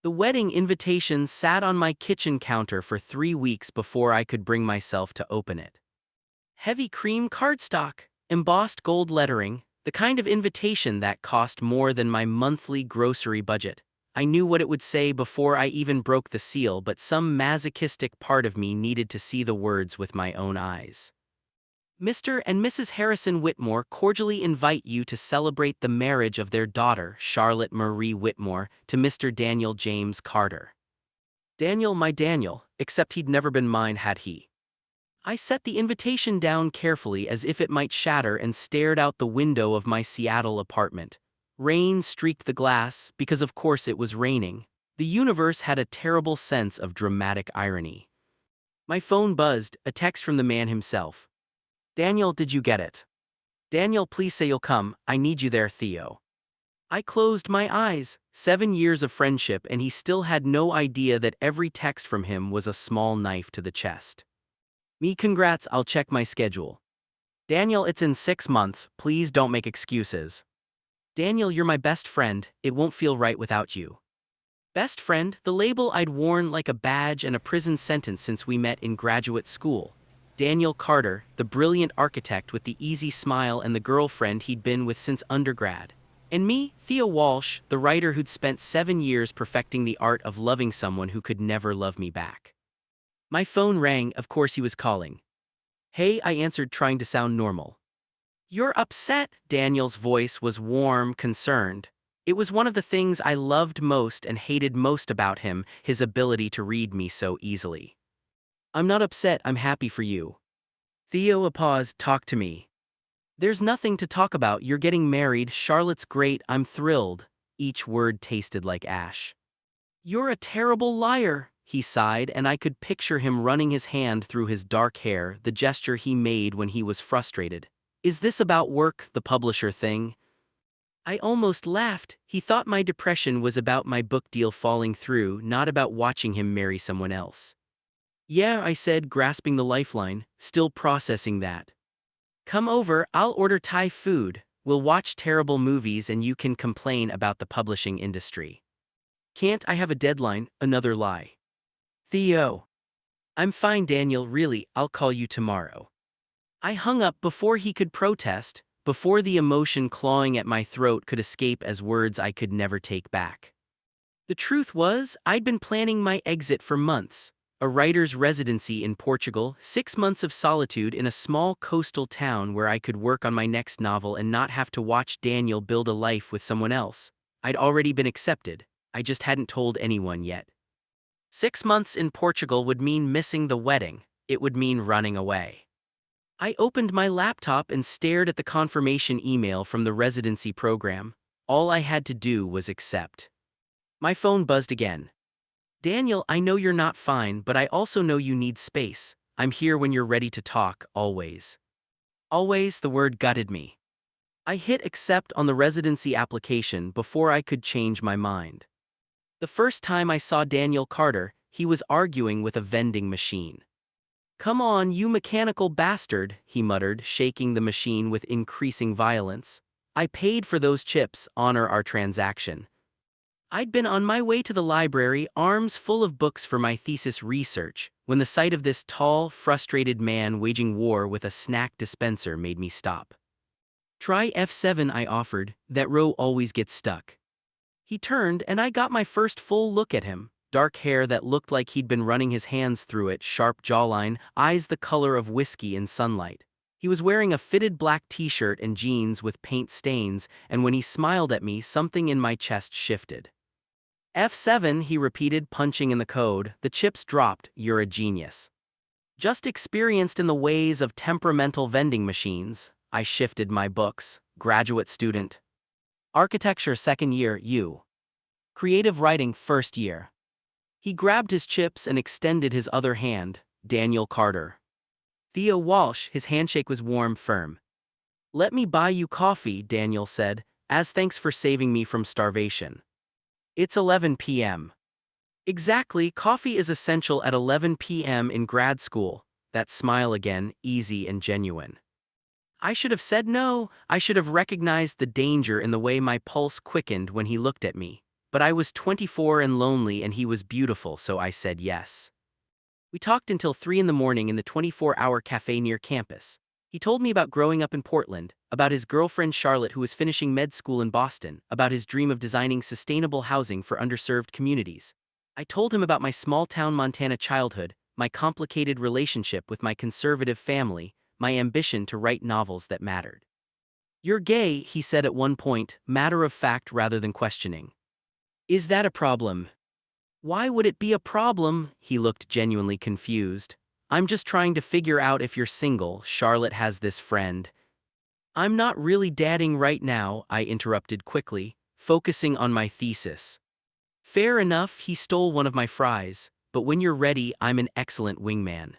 The wedding invitation sat on my kitchen counter for 3 weeks before I could bring myself to open it. Heavy cream cardstock, embossed gold lettering, the kind of invitation that cost more than my monthly grocery budget. I knew what it would say before I even broke the seal, but some masochistic part of me needed to see the words with my own eyes. Mr. and Mrs. Harrison Whitmore cordially invite you to celebrate the marriage of their daughter, Charlotte Marie Whitmore, to Mr. Daniel James Carter. Daniel, my Daniel, except he'd never been mine had he. I set the invitation down carefully as if it might shatter and stared out the window of my Seattle apartment. Rain streaked the glass, because of course it was raining. The universe had a terrible sense of dramatic irony. My phone buzzed, a text from the man himself. Daniel, did you get it? Daniel, please say you'll come, I need you there, Theo. I closed my eyes. 7 years of friendship, and he still had no idea that every text from him was a small knife to the chest. Me, congrats, I'll check my schedule. Daniel, it's in 6 months, please don't make excuses. Daniel, you're my best friend, it won't feel right without you. Best friend, the label I'd worn like a badge and a prison sentence since we met in graduate school. Daniel Carter, the brilliant architect with the easy smile and the girlfriend he'd been with since undergrad. And me, Theo Walsh, the writer who'd spent 7 years perfecting the art of loving someone who could never love me back. My phone rang, of course he was calling. Hey, I answered, trying to sound normal. You're upset? Daniel's voice was warm, concerned. It was one of the things I loved most and hated most about him, his ability to read me so easily. I'm not upset, I'm happy for you. Theo paused, talk to me. There's nothing to talk about, you're getting married, Charlotte's great, I'm thrilled. Each word tasted like ash. You're a terrible liar, he sighed, and I could picture him running his hand through his dark hair, the gesture he made when he was frustrated. Is this about work, the publisher thing? I almost laughed. He thought my depression was about my book deal falling through, not about watching him marry someone else. Yeah, I said, grasping the lifeline, still processing that. Come over, I'll order Thai food, we'll watch terrible movies and you can complain about the publishing industry. Can't I have a deadline? Another lie. Theo. I'm fine, Daniel, really, I'll call you tomorrow. I hung up before he could protest, before the emotion clawing at my throat could escape as words I could never take back. The truth was, I'd been planning my exit for months. A writer's residency in Portugal, 6 months of solitude in a small coastal town where I could work on my next novel and not have to watch Daniel build a life with someone else. I'd already been accepted, I just hadn't told anyone yet. 6 months in Portugal would mean missing the wedding, it would mean running away. I opened my laptop and stared at the confirmation email from the residency program. All I had to do was accept. My phone buzzed again. Daniel, I know you're not fine, but I also know you need space. I'm here when you're ready to talk, always. Always, the word gutted me. I hit accept on the residency application before I could change my mind. The first time I saw Daniel Carter, he was arguing with a vending machine. Come on, you mechanical bastard, he muttered, shaking the machine with increasing violence. I paid for those chips, honor our transaction. I'd been on my way to the library, arms full of books for my thesis research, when the sight of this tall, frustrated man waging war with a snack dispenser made me stop. Try F7, I offered, that row always gets stuck. He turned and I got my first full look at him, dark hair that looked like he'd been running his hands through it, sharp jawline, eyes the color of whiskey in sunlight. He was wearing a fitted black t-shirt and jeans with paint stains, and when he smiled at me, something in my chest shifted. F7, he repeated, punching in the code. The chips dropped. You're a genius. Just experienced in the ways of temperamental vending machines. I shifted my books. Graduate student. Architecture 2nd year, U. Creative writing 1st year. He grabbed his chips and extended his other hand. Daniel Carter. Theo Walsh, his handshake was warm, firm. Let me buy you coffee, Daniel said, as thanks for saving me from starvation. It's 11 p.m. Exactly, coffee is essential at 11 p.m. in grad school. That smile again, easy and genuine. I should have said no, I should have recognized the danger in the way my pulse quickened when he looked at me. but I was 24 and lonely and he was beautiful, so I said yes. We talked until 3 in the morning in the 24-hour cafe near campus. He told me about growing up in Portland, about his girlfriend Charlotte who was finishing med school in Boston, about his dream of designing sustainable housing for underserved communities. I told him about my small-town Montana childhood, my complicated relationship with my conservative family, my ambition to write novels that mattered. "You're gay," he said at one point, matter of fact rather than questioning. "Is that a problem?" "Why would it be a problem?" He looked genuinely confused. "I'm just trying to figure out if you're single. Charlotte has this friend." "I'm not really dating right now," I interrupted quickly, focusing on my thesis. "Fair enough," he stole one of my fries, "but when you're ready, I'm an excellent wingman."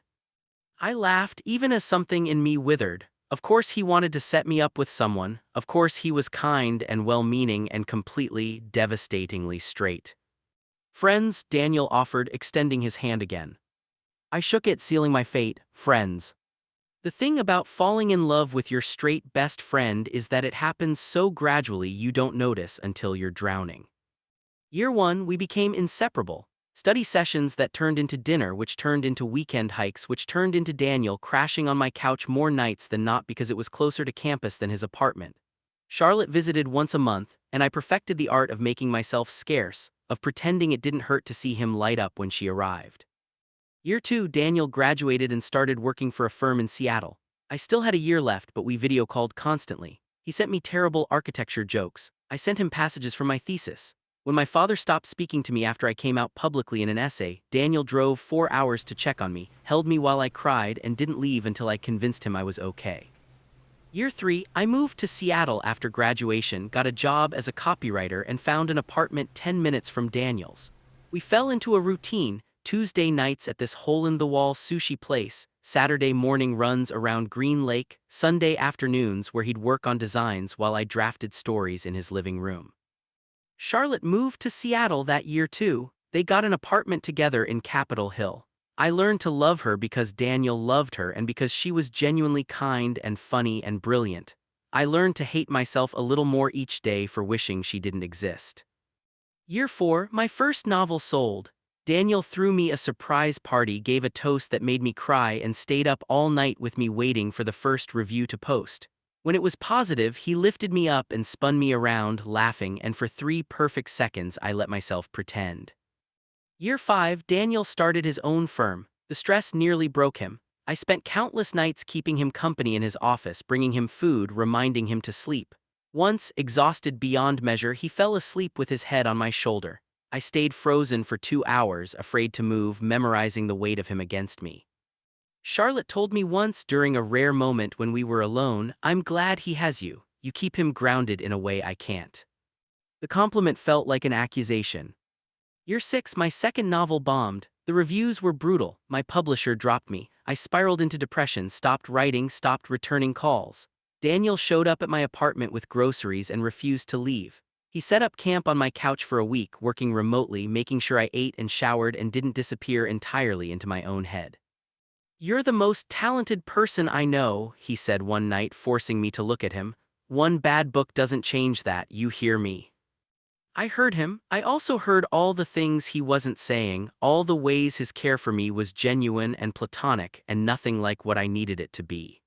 I laughed even as something in me withered. Of course he wanted to set me up with someone. Of course he was kind and well-meaning and completely, devastatingly straight. "Friends," Daniel offered, extending his hand again. I shook it, sealing my fate. Friends. The thing about falling in love with your straight best friend is that it happens so gradually you don't notice until you're drowning. Year 1, we became inseparable. Study sessions that turned into dinner, which turned into weekend hikes, which turned into Daniel crashing on my couch more nights than not because it was closer to campus than his apartment. Charlotte visited once a month, and I perfected the art of making myself scarce, of pretending it didn't hurt to see him light up when she arrived. Year 2, Daniel graduated and started working for a firm in Seattle. I still had a year left, but we video called constantly. He sent me terrible architecture jokes. I sent him passages from my thesis. When my father stopped speaking to me after I came out publicly in an essay, Daniel drove 4 hours to check on me, held me while I cried, and didn't leave until I convinced him I was okay. Year 3, I moved to Seattle after graduation, got a job as a copywriter, and found an apartment 10 minutes from Daniel's. We fell into a routine: Tuesday nights at this hole-in-the-wall sushi place, Saturday morning runs around Green Lake, Sunday afternoons where he'd work on designs while I drafted stories in his living room. Charlotte moved to Seattle that year too. They got an apartment together in Capitol Hill. I learned to love her because Daniel loved her and because she was genuinely kind and funny and brilliant. I learned to hate myself a little more each day for wishing she didn't exist. Year 4, my first novel sold. Daniel threw me a surprise party, gave a toast that made me cry, and stayed up all night with me waiting for the first review to post. When it was positive, he lifted me up and spun me around, laughing, and for 3 perfect seconds I let myself pretend. Year 5, Daniel started his own firm. The stress nearly broke him. I spent countless nights keeping him company in his office, bringing him food, reminding him to sleep. Once, exhausted beyond measure, he fell asleep with his head on my shoulder. I stayed frozen for 2 hours, afraid to move, memorizing the weight of him against me. Charlotte told me once during a rare moment when we were alone, "I'm glad he has you. You keep him grounded in a way I can't." The compliment felt like an accusation. Year 6, my second novel bombed. The reviews were brutal. My publisher dropped me. I spiraled into depression, stopped writing, stopped returning calls. Daniel showed up at my apartment with groceries and refused to leave. He set up camp on my couch for a week, working remotely, making sure I ate and showered and didn't disappear entirely into my own head. "You're the most talented person I know," he said one night, forcing me to look at him. "One bad book doesn't change that, you hear me?" I heard him. I also heard all the things he wasn't saying, all the ways his care for me was genuine and platonic and nothing like what I needed it to be.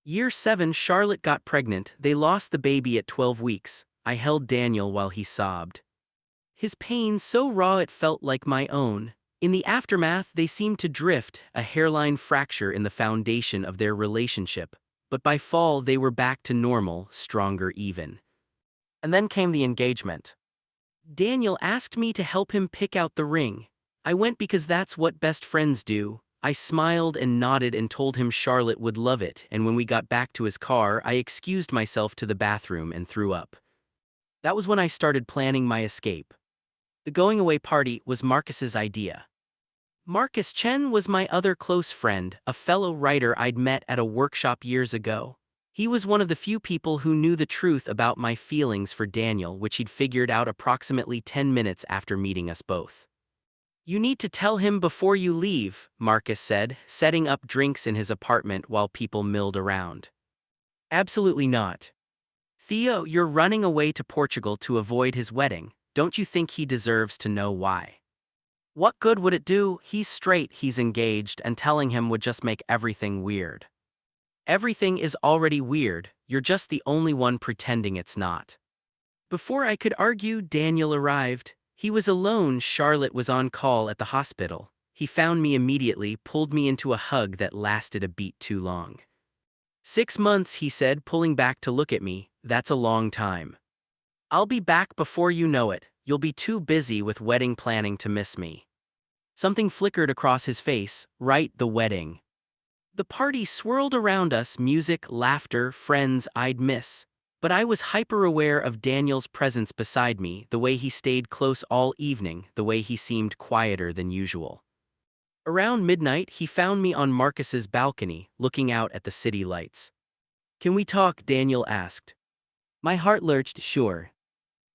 Year 7, Charlotte got pregnant. They lost the baby at 12 weeks. I held Daniel while he sobbed. His pain so raw it felt like my own. In the aftermath, they seemed to drift, a hairline fracture in the foundation of their relationship. But by fall, they were back to normal, stronger even. And then came the engagement. Daniel asked me to help him pick out the ring. I went because that's what best friends do. I smiled and nodded and told him Charlotte would love it, and when we got back to his car, I excused myself to the bathroom and threw up. That was when I started planning my escape. The going-away party was Marcus's idea. Marcus Chen was my other close friend, a fellow writer I'd met at a workshop years ago. He was one of the few people who knew the truth about my feelings for Daniel, which he'd figured out approximately 10 minutes after meeting us both. "You need to tell him before you leave," Marcus said, setting up drinks in his apartment while people milled around. "Absolutely not. Theo, you're running away to Portugal to avoid his wedding. Don't you think he deserves to know why? What good would it do? He's straight, he's engaged, and telling him would just make everything weird. Everything is already weird, you're just the only one pretending it's not. Before I could argue, Daniel arrived. He was alone. Charlotte was on call at the hospital. He found me immediately, pulled me into a hug that lasted a beat too long. 6 months, he said, pulling back to look at me. That's a long time. I'll be back before you know it. You'll be too busy with wedding planning to miss me. Something flickered across his face. Right, the wedding. The party swirled around us, music, laughter, friends I'd miss. But I was hyper-aware of Daniel's presence beside me, the way he stayed close all evening, the way he seemed quieter than usual. Around midnight, he found me on Marcus's balcony, looking out at the city lights. "Can we talk?" Daniel asked. My heart lurched. "Sure."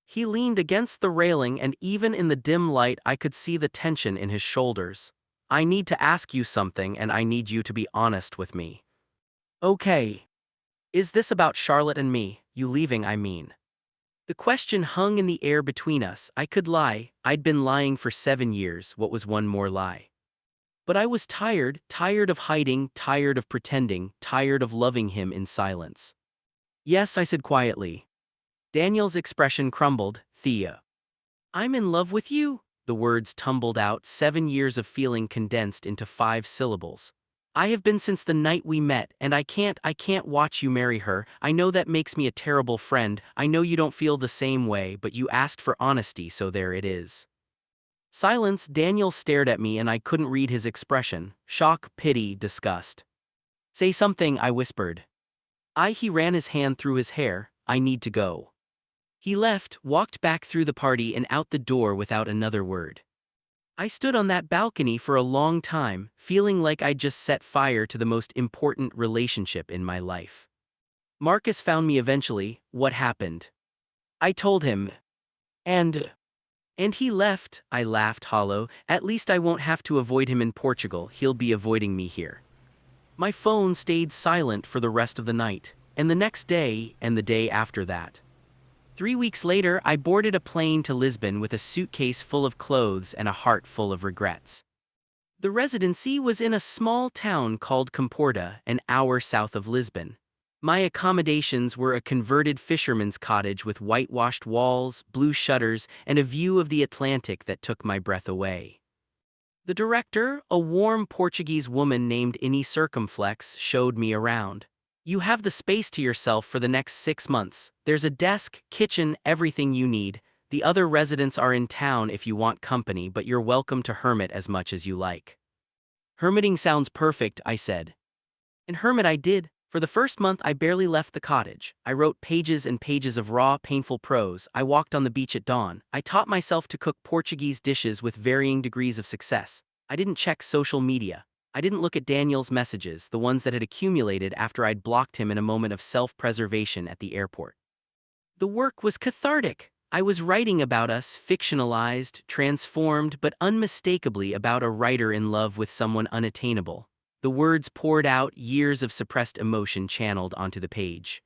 He leaned against the railing, and even in the dim light I could see the tension in his shoulders. "I need to ask you something, and I need you to be honest with me." "Okay. Is this about Charlotte and me? You leaving, I mean?" The question hung in the air between us. I could lie. I'd been lying for 7 years. What was one more lie? But I was tired of hiding, tired of pretending, tired of loving him in silence. "Yes," I said quietly. Daniel's expression crumbled. "Thea. I'm in love with you." The words tumbled out, 7 years of feeling condensed into 5 syllables. "I have been since the night we met, and I can't watch you marry her. I know that makes me a terrible friend. I know you don't feel the same way, but you asked for honesty, so there it is." Silence. Daniel stared at me and I couldn't read his expression. Shock, pity, disgust. "Say something," I whispered. He ran his hand through his hair. "I need to go." He left, walked back through the party and out the door without another word. I stood on that balcony for a long time, feeling like I'd just set fire to the most important relationship in my life. Marcus found me eventually. "What happened?" I told him. And he left." I laughed hollow. "At least I won't have to avoid him in Portugal. He'll be avoiding me here." My phone stayed silent for the rest of the night, and the next day, and the day after that. 3 weeks later, I boarded a plane to Lisbon with a suitcase full of clothes and a heart full of regrets. The residency was in a small town called Comporta, an hour south of Lisbon. My accommodations were a converted fisherman's cottage with whitewashed walls, blue shutters, and a view of the Atlantic that took my breath away. The director, a warm Portuguese woman named Ini Circumflex, showed me around. "You have the space to yourself for the next 6 months. There's a desk, kitchen, everything you need. The other residents are in town if you want company, but you're welcome to hermit as much as you like." "Hermiting sounds perfect," I said. And hermit I did. For the first month I barely left the cottage. I wrote pages and pages of raw, painful prose. I walked on the beach at dawn. I taught myself to cook Portuguese dishes with varying degrees of success. I didn't check social media. I didn't look at Daniel's messages, the ones that had accumulated after I'd blocked him in a moment of self-preservation at the airport. The work was cathartic. I was writing about us, fictionalized, transformed, but unmistakably about a writer in love with someone unattainable. The words poured out, years of suppressed emotion channeled onto the page.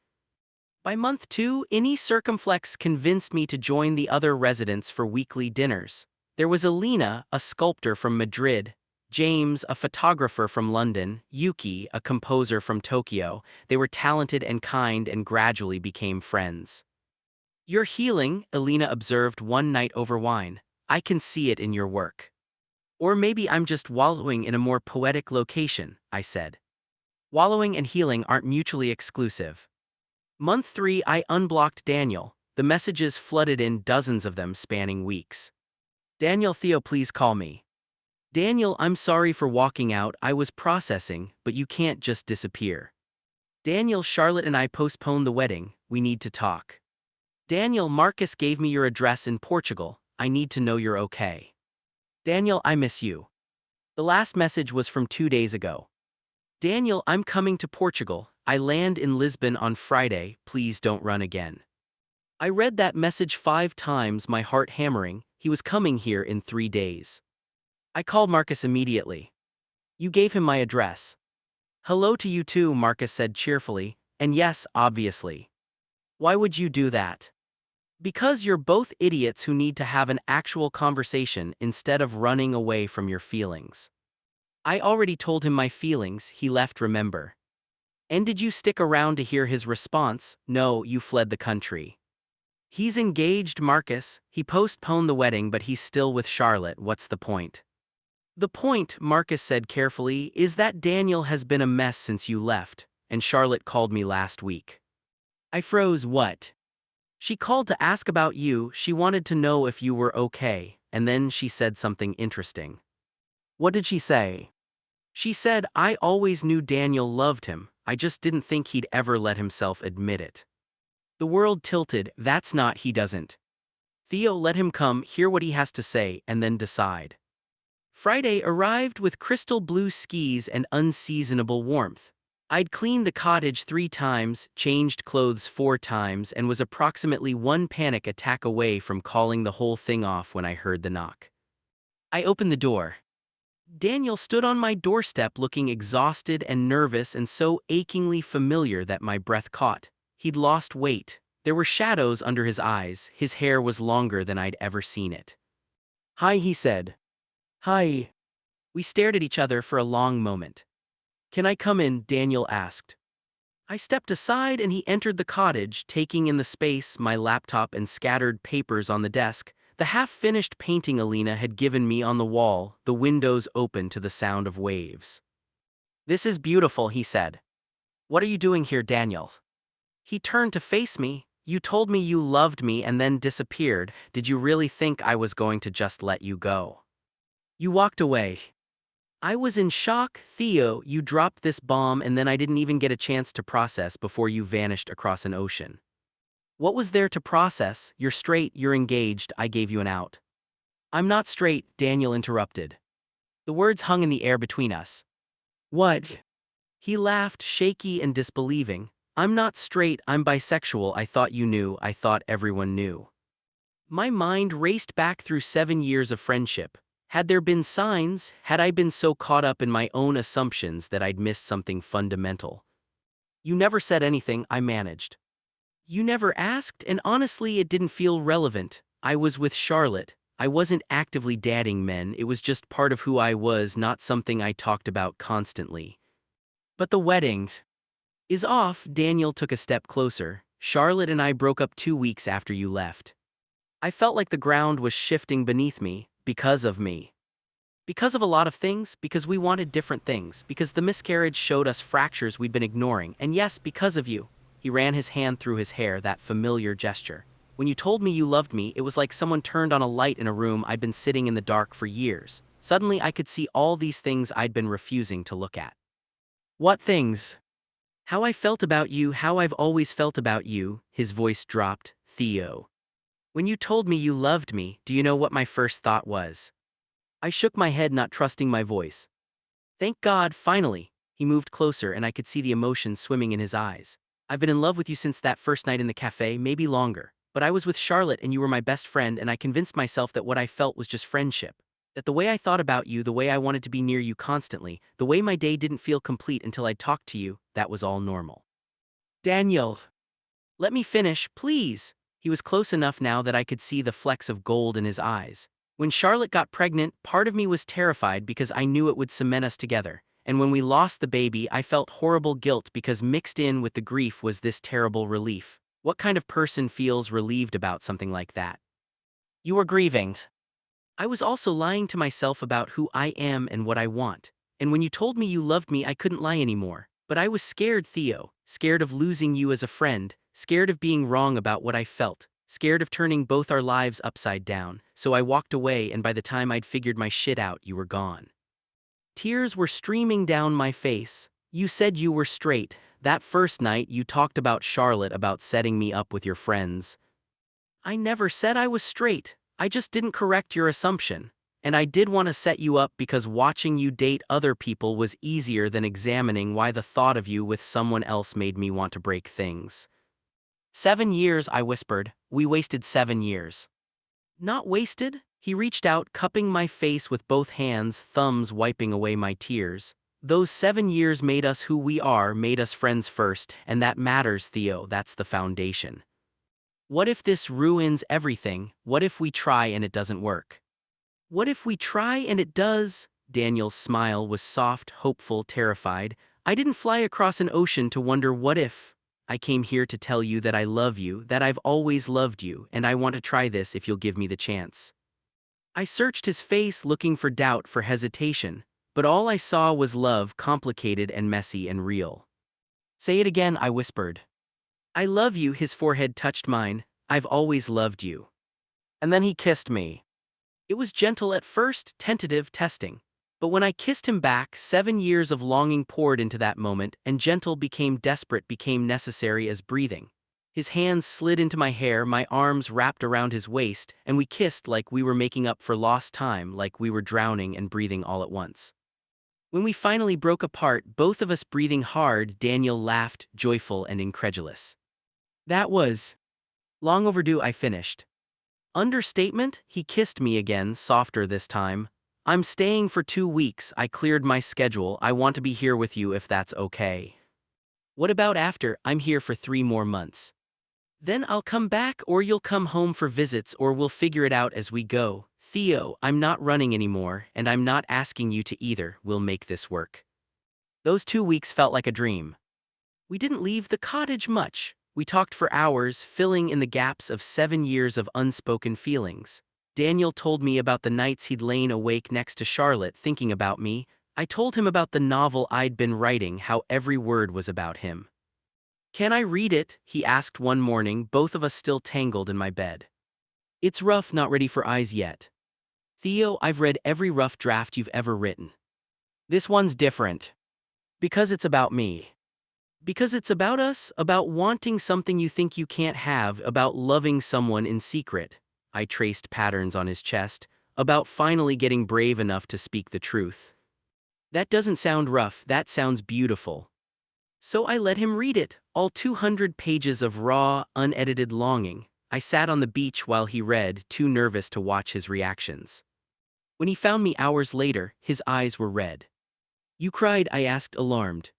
By month 2, Ini Circumflex convinced me to join the other residents for weekly dinners. There was Alina, a sculptor from Madrid, James, a photographer from London, Yuki, a composer from Tokyo. They were talented and kind and gradually became friends. "You're healing," Alina observed one night over wine. "I can see it in your work." "Or maybe I'm just wallowing in a more poetic location," I said. Wallowing and healing aren't mutually exclusive. Month 3, I unblocked Daniel. The messages flooded in, dozens of them spanning weeks. "Daniel, Theo, please call me." "Daniel, I'm sorry for walking out. I was processing, but you can't just disappear." "Daniel, Charlotte and I postponed the wedding. We need to talk." "Daniel, Marcus gave me your address in Portugal. I need to know you're okay." "Daniel, I miss you." The last message was from 2 days ago. "Daniel, I'm coming to Portugal. I land in Lisbon on Friday. Please don't run again." I read that message 5 times, my heart hammering. He was coming here in 3 days. I called Marcus immediately. "You gave him my address." "Hello to you too," Marcus said cheerfully. "And yes, obviously." "Why would you do that?" Because you're both idiots who need to have an actual conversation instead of running away from your feelings. I already told him my feelings, he left, remember. And did you stick around to hear his response? No, you fled the country. He's engaged, Marcus. He postponed the wedding, but he's still with Charlotte. What's the point? The point, Marcus said carefully, is that Daniel has been a mess since you left, and Charlotte called me last week. I froze. What? She called to ask about you. She wanted to know if you were okay, and then she said something interesting. What did she say? She said, I always knew Daniel loved him, I just didn't think he'd ever let himself admit it. The world tilted. That's not, he doesn't. Theo, let him come, hear what he has to say, and then decide. Friday arrived with crystal blue skies and unseasonable warmth. I'd cleaned the cottage 3 times, changed clothes 4 times, and was approximately one panic attack away from calling the whole thing off when I heard the knock. I opened the door. Daniel stood on my doorstep looking exhausted and nervous and so achingly familiar that my breath caught. He'd lost weight. There were shadows under his eyes. His hair was longer than I'd ever seen it. Hi, he said. Hi. We stared at each other for a long moment. Can I come in? Daniel asked. I stepped aside and he entered the cottage, taking in the space, my laptop and scattered papers on the desk, the half-finished painting Alina had given me on the wall, the windows open to the sound of waves. This is beautiful, he said. What are you doing here, Daniel? He turned to face me. You told me you loved me and then disappeared. Did you really think I was going to just let you go? You walked away. I was in shock. Theo, you dropped this bomb and then I didn't even get a chance to process before you vanished across an ocean. What was there to process? You're straight, you're engaged, I gave you an out. I'm not straight, Daniel interrupted. The words hung in the air between us. What? He laughed, shaky and disbelieving. I'm not straight, I'm bisexual. I thought you knew, I thought everyone knew. My mind raced back through 7 years of friendship. Had there been signs? Had I been so caught up in my own assumptions that I'd missed something fundamental? You never said anything, I managed. You never asked, and honestly it didn't feel relevant. I was with Charlotte. I wasn't actively dating men, it was just part of who I was, not something I talked about constantly. But the wedding is off. Daniel took a step closer. Charlotte and I broke up 2 weeks after you left. I felt like the ground was shifting beneath me, because of me. Because of a lot of things, because we wanted different things, because the miscarriage showed us fractures we'd been ignoring, and yes, because of you. He ran his hand through his hair, that familiar gesture. When you told me you loved me, it was like someone turned on a light in a room I'd been sitting in the dark for years. Suddenly I could see all these things I'd been refusing to look at. What things? How I felt about you, how I've always felt about you. His voice dropped. Theo. When you told me you loved me, do you know what my first thought was? I shook my head, not trusting my voice. Thank God, finally. He moved closer and I could see the emotion swimming in his eyes. I've been in love with you since that first night in the cafe, maybe longer. But I was with Charlotte and you were my best friend, and I convinced myself that what I felt was just friendship. That the way I thought about you, the way I wanted to be near you constantly, the way my day didn't feel complete until I talked to you, that was all normal. Daniel. Let me finish, please. He was close enough now that I could see the flecks of gold in his eyes. When Charlotte got pregnant, part of me was terrified because I knew it would cement us together. And when we lost the baby, I felt horrible guilt because mixed in with the grief was this terrible relief. What kind of person feels relieved about something like that? You were grieving. I was also lying to myself about who I am and what I want. And when you told me you loved me, I couldn't lie anymore. But I was scared, Theo, scared of losing you as a friend, scared of being wrong about what I felt, scared of turning both our lives upside down. So I walked away, and by the time I'd figured my shit out, you were gone. Tears were streaming down my face. You said you were straight. That first night you talked about Charlotte, about setting me up with your friends. I never said I was straight. I just didn't correct your assumption. And I did want to set you up because watching you date other people was easier than examining why the thought of you with someone else made me want to break things. 7 years, I whispered. We wasted 7 years. Not wasted? He reached out, cupping my face with both hands, thumbs wiping away my tears. Those 7 years made us who we are, made us friends first, and that matters, Theo, that's the foundation. What if this ruins everything? What if we try and it doesn't work? What if we try and it does? Daniel's smile was soft, hopeful, terrified. I didn't fly across an ocean to wonder what if. I came here to tell you that I love you, that I've always loved you, and I want to try this if you'll give me the chance. I searched his face looking for doubt, for hesitation, but all I saw was love, complicated and messy and real. Say it again, I whispered. I love you, his forehead touched mine. I've always loved you. And then he kissed me. It was gentle at first, tentative, testing. But when I kissed him back, 7 years of longing poured into that moment, and gentle became desperate, became necessary as breathing. His hands slid into my hair, my arms wrapped around his waist, and we kissed like we were making up for lost time, like we were drowning and breathing all at once. When we finally broke apart, both of us breathing hard, Daniel laughed, joyful and incredulous. That was long overdue, I finished. Understatement? He kissed me again, softer this time. I'm staying for 2 weeks, I cleared my schedule, I want to be here with you if that's okay. What about after? I'm here for 3 more months. Then I'll come back, or you'll come home for visits, or we'll figure it out as we go. Theo, I'm not running anymore, and I'm not asking you to either, we'll make this work. Those 2 weeks felt like a dream. We didn't leave the cottage much. We talked for hours, filling in the gaps of 7 years of unspoken feelings. Daniel told me about the nights he'd lain awake next to Charlotte thinking about me. I told him about the novel I'd been writing, how every word was about him. Can I read it? He asked one morning, both of us still tangled in my bed. It's rough, not ready for eyes yet. Theo, I've read every rough draft you've ever written. This one's different. Because it's about me. Because it's about us, about wanting something you think you can't have, about loving someone in secret. I traced patterns on his chest, about finally getting brave enough to speak the truth. That doesn't sound rough, that sounds beautiful. So I let him read it, all 200 pages of raw, unedited longing. I sat on the beach while he read, too nervous to watch his reactions. When he found me hours later, his eyes were red. You cried? I asked, alarmed.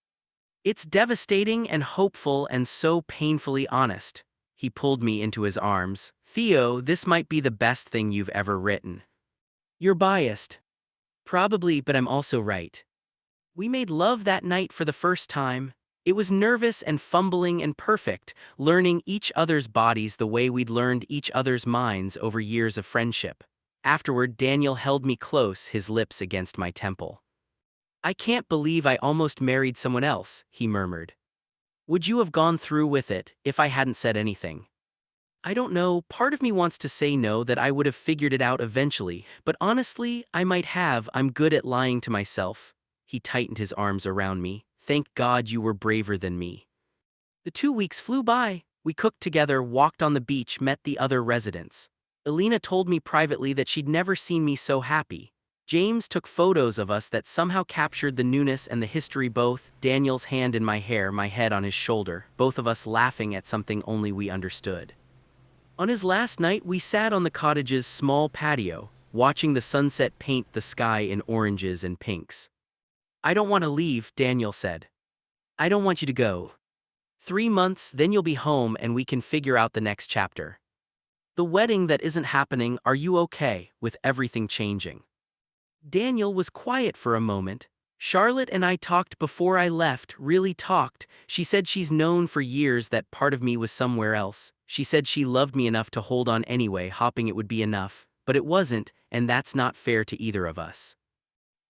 It's devastating and hopeful and so painfully honest. He pulled me into his arms. Theo, this might be the best thing you've ever written. You're biased. Probably, but I'm also right. We made love that night for the first time. It was nervous and fumbling and perfect, learning each other's bodies the way we'd learned each other's minds over years of friendship. Afterward, Daniel held me close, his lips against my temple. I can't believe I almost married someone else, he murmured. Would you have gone through with it if I hadn't said anything? I don't know, part of me wants to say no, that I would have figured it out eventually, but honestly, I might have. I'm good at lying to myself. He tightened his arms around me. Thank God you were braver than me. The 2 weeks flew by. We cooked together, walked on the beach, met the other residents. Elena told me privately that she'd never seen me so happy. James took photos of us that somehow captured the newness and the history, both, Daniel's hand in my hair, my head on his shoulder, both of us laughing at something only we understood. On his last night, we sat on the cottage's small patio, watching the sunset paint the sky in oranges and pinks. I don't want to leave, Daniel said. I don't want you to go. 3 months, then you'll be home and we can figure out the next chapter. The wedding that isn't happening, are you okay with everything changing? Daniel was quiet for a moment. Charlotte and I talked before I left, really talked. She said she's known for years that part of me was somewhere else. She said she loved me enough to hold on anyway, hoping it would be enough. But it wasn't, and that's not fair to either of us.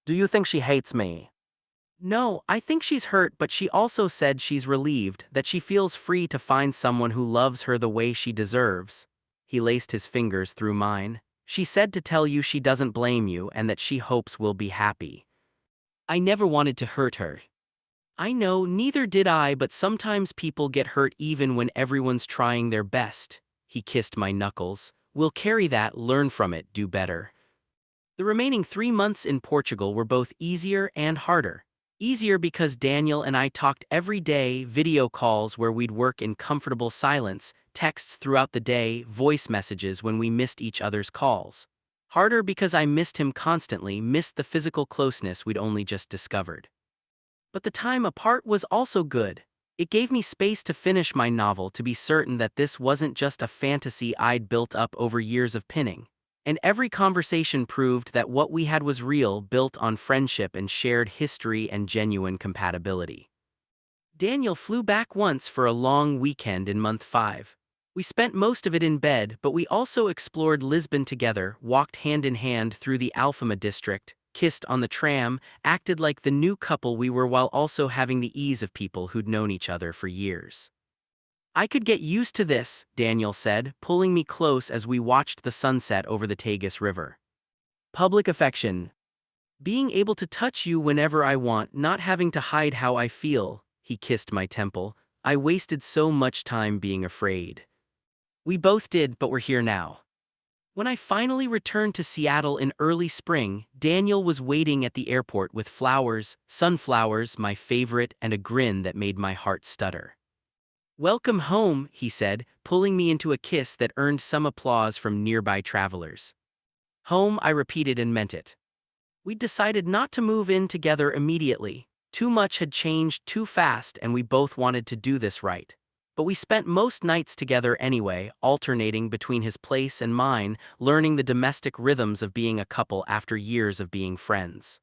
Do you think she hates me? No, I think she's hurt, but she also said she's relieved, that she feels free to find someone who loves her the way she deserves. He laced his fingers through mine. She said to tell you she doesn't blame you and that she hopes we'll be happy. I never wanted to hurt her. I know, neither did I, but sometimes people get hurt even when everyone's trying their best. He kissed my knuckles. We'll carry that, learn from it, do better. The remaining 3 months in Portugal were both easier and harder. Easier because Daniel and I talked every day, video calls where we'd work in comfortable silence, texts throughout the day, voice messages when we missed each other's calls. Harder because I missed him constantly, missed the physical closeness we'd only just discovered. But the time apart was also good. It gave me space to finish my novel, to be certain that this wasn't just a fantasy I'd built up over years of pinning. And every conversation proved that what we had was real, built on friendship and shared history and genuine compatibility. Daniel flew back once for a long weekend in month 5. We spent most of it in bed, but we also explored Lisbon together, walked hand in hand through the Alfama district, kissed on the tram, acted like the new couple we were while also having the ease of people who'd known each other for years. I could get used to this, Daniel said, pulling me close as we watched the sunset over the Tagus River. Public affection. Being able to touch you whenever I want, not having to hide how I feel, he kissed my temple. I wasted so much time being afraid. We both did, but we're here now. When I finally returned to Seattle in early spring, Daniel was waiting at the airport with flowers, sunflowers, my favorite, and a grin that made my heart stutter. "Welcome home," he said, pulling me into a kiss that earned some applause from nearby travelers. "Home," I repeated and meant it. We'd decided not to move in together immediately. Too much had changed too fast, and we both wanted to do this right. But we spent most nights together anyway, alternating between his place and mine, learning the domestic rhythms of being a couple after years of being friends.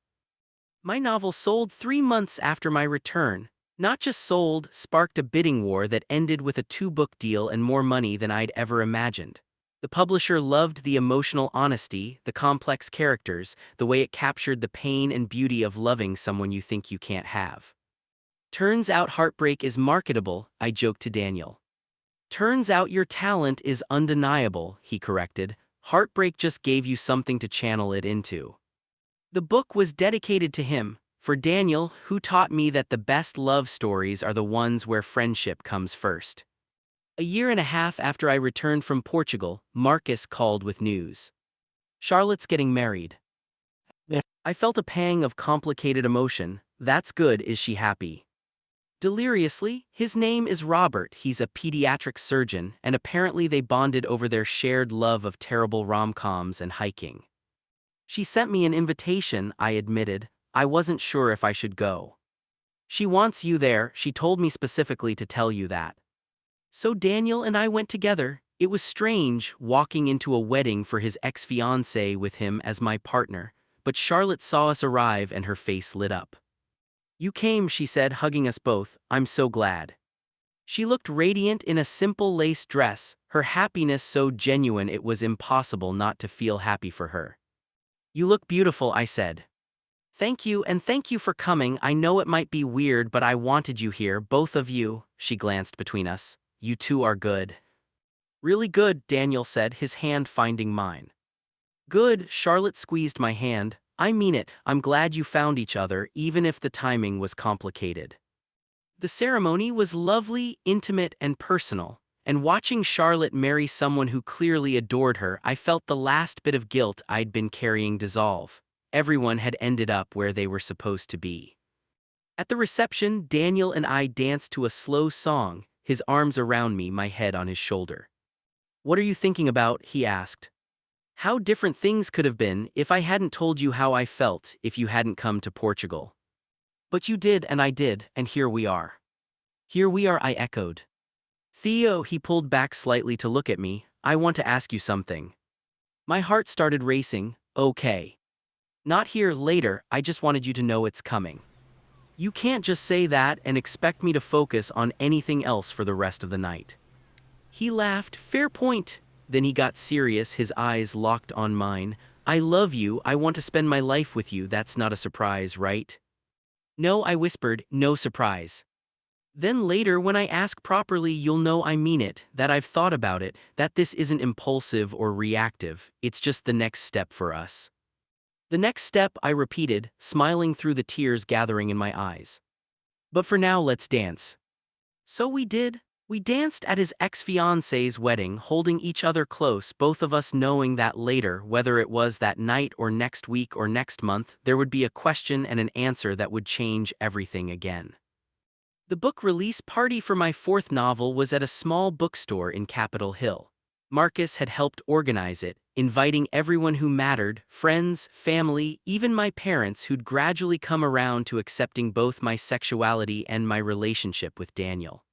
My novel sold 3 months after my return. Not just sold, sparked a bidding war that ended with a 2-book deal and more money than I'd ever imagined. The publisher loved the emotional honesty, the complex characters, the way it captured the pain and beauty of loving someone you think you can't have. "Turns out heartbreak is marketable," I joked to Daniel. "Turns out your talent is undeniable," he corrected. "Heartbreak just gave you something to channel it into." The book was dedicated to him, for Daniel, who taught me that the best love stories are the ones where friendship comes first. A year and a half after I returned from Portugal, Marcus called with news. "Charlotte's getting married." I felt a pang of complicated emotion. That's good, is she happy? Deliriously, his name is Robert, he's a pediatric surgeon, and apparently they bonded over their shared love of terrible rom-coms and hiking. "She sent me an invitation," I admitted. "I wasn't sure if I should go." "She wants you there, she told me specifically to tell you that." So Daniel and I went together. It was strange, walking into a wedding for his ex-fiancée with him as my partner, but Charlotte saw us arrive and her face lit up. "You came," she said, hugging us both. "I'm so glad." She looked radiant in a simple lace dress, her happiness so genuine it was impossible not to feel happy for her. "You look beautiful," I said. "Thank you, and thank you for coming. I know it might be weird, but I wanted you here, both of you." She glanced between us. "You two are good." "Really good," Daniel said, his hand finding mine. "Good," Charlotte squeezed my hand. "I mean it, I'm glad you found each other, even if the timing was complicated." The ceremony was lovely, intimate, and personal, and watching Charlotte marry someone who clearly adored her, I felt the last bit of guilt I'd been carrying dissolve. Everyone had ended up where they were supposed to be. At the reception, Daniel and I danced to a slow song, his arms around me, my head on his shoulder. "What are you thinking about?" he asked. "How different things could have been if I hadn't told you how I felt, if you hadn't come to Portugal." "But you did and I did, and here we are." "Here we are," I echoed. "Theo," he pulled back slightly to look at me, "I want to ask you something." My heart started racing. "Okay. Not here, later, I just wanted you to know it's coming. You can't just say that and expect me to focus on anything else for the rest of the night." He laughed. "Fair point." Then he got serious, his eyes locked on mine. "I love you, I want to spend my life with you, that's not a surprise, right?" "No," I whispered, "no surprise. Then later when I ask properly you'll know I mean it, that I've thought about it, that this isn't impulsive or reactive, it's just the next step for us." "The next step," I repeated, smiling through the tears gathering in my eyes. "But for now let's dance." So we did. We danced at his ex-fiancée's wedding, holding each other close, both of us knowing that later, whether it was that night or next week or next month, there would be a question and an answer that would change everything again. The book release party for my 4th novel was at a small bookstore in Capitol Hill. Marcus had helped organize it, inviting everyone who mattered, friends, family, even my parents who'd gradually come around to accepting both my sexuality and my relationship with Daniel.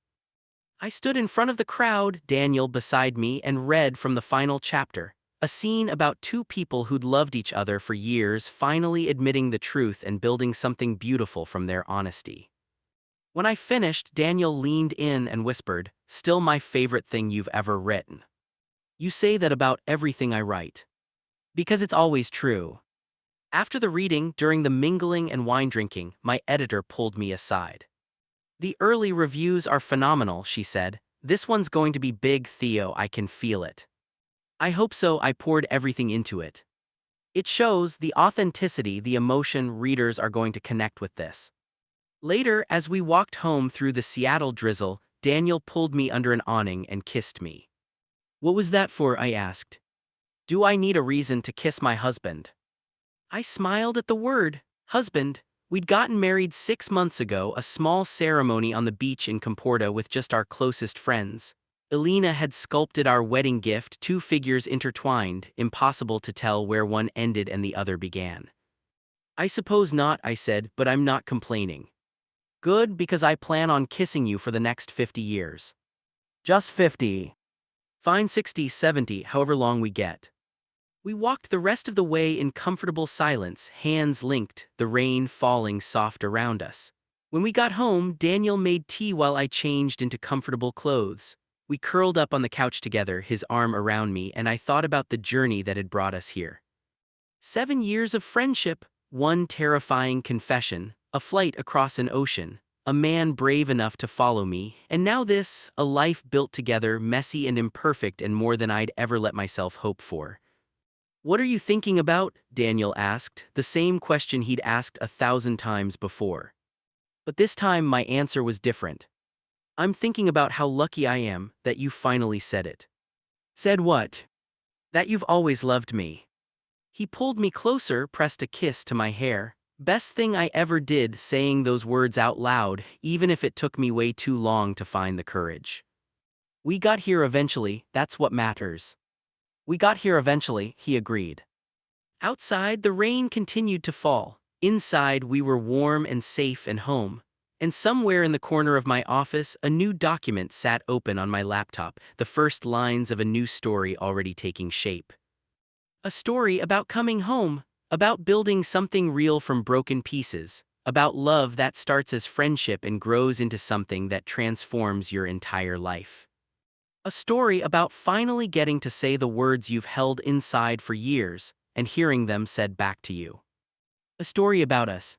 I stood in front of the crowd, Daniel beside me, and read from the final chapter, a scene about two people who'd loved each other for years finally admitting the truth and building something beautiful from their honesty. When I finished, Daniel leaned in and whispered, "Still my favorite thing you've ever written. You say that about everything I write. Because it's always true." After the reading, during the mingling and wine drinking, my editor pulled me aside. "The early reviews are phenomenal," she said. "This one's going to be big, Theo, I can feel it." "I hope so." I poured everything into it. "It shows the authenticity, the emotion. Readers are going to connect with this." Later, as we walked home through the Seattle drizzle, Daniel pulled me under an awning and kissed me. "What was that for?" I asked. "Do I need a reason to kiss my husband?" I smiled at the word, husband. We'd gotten married 6 months ago, a small ceremony on the beach in Comporta with just our closest friends. Elena had sculpted our wedding gift, two figures intertwined, impossible to tell where one ended and the other began. "I suppose not," I said, "but I'm not complaining." "Good, because I plan on kissing you for the next 50 years. "Just 50. "Fine, 60, 70, however long we get." We walked the rest of the way in comfortable silence, hands linked, the rain falling soft around us. When we got home, Daniel made tea while I changed into comfortable clothes. We curled up on the couch together, his arm around me, and I thought about the journey that had brought us here. 7 years of friendship, one terrifying confession, a flight across an ocean, a man brave enough to follow me, and now this, a life built together, messy and imperfect and more than I'd ever let myself hope for. "What are you thinking about?" Daniel asked, the same question he'd asked 1,000 times before. But this time my answer was different. "I'm thinking about how lucky I am that you finally said it." "Said what?" "That you've always loved me." He pulled me closer, pressed a kiss to my hair. Best thing I ever did, saying those words out loud, even if it took me way too long to find the courage. "We got here eventually, that's what matters." "We got here eventually," he agreed. Outside, the rain continued to fall. Inside, we were warm and safe and home. And somewhere in the corner of my office, a new document sat open on my laptop, the first lines of a new story already taking shape. A story about coming home, about building something real from broken pieces, about love that starts as friendship and grows into something that transforms your entire life. A story about finally getting to say the words you've held inside for years and hearing them said back to you. A story about us.